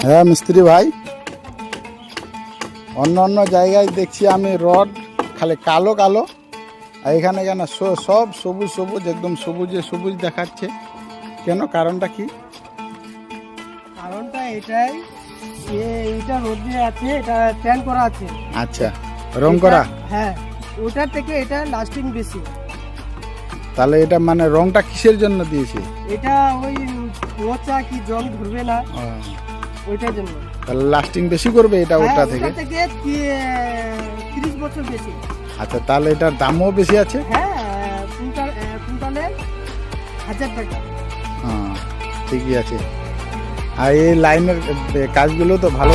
হ্যাঁ মিস্ত্রি ভাই, অন্য অন্য জায়গায় দেখছি আমি রড খালি কালো কালো, আর এখানে কেন সব সবুজ সবুজ, একদম সবুজে সবুজ দেখাচ্ছে কেন? কারণটা কি? কারণটা এটাই যে এটা রোদে আছে, এটা ট্যান করা আছে। আচ্ছা, রং করা। হ্যাঁ, ওটার থেকে এটা লাস্টিং বেশি। তাহলে এটা মানে রংটা কিসের জন্য দিয়েছে? এটা ওই পচা কি জং ধরবে না, ওইটার জন্য। তাহলে লাস্টিং বেশি করবে এটা ওটা হ্যাঁ, থেকে? ওটা থেকে 30 বছর বেশি। আচ্ছা, তাহলে এটার দামও বেশি আছে? হ্যাঁ, কুইন্টালে 1000 টাকা। হ্যাঁ, ঠিকই আছে। আর এই লাইনের কাজগুলো তো ভালো।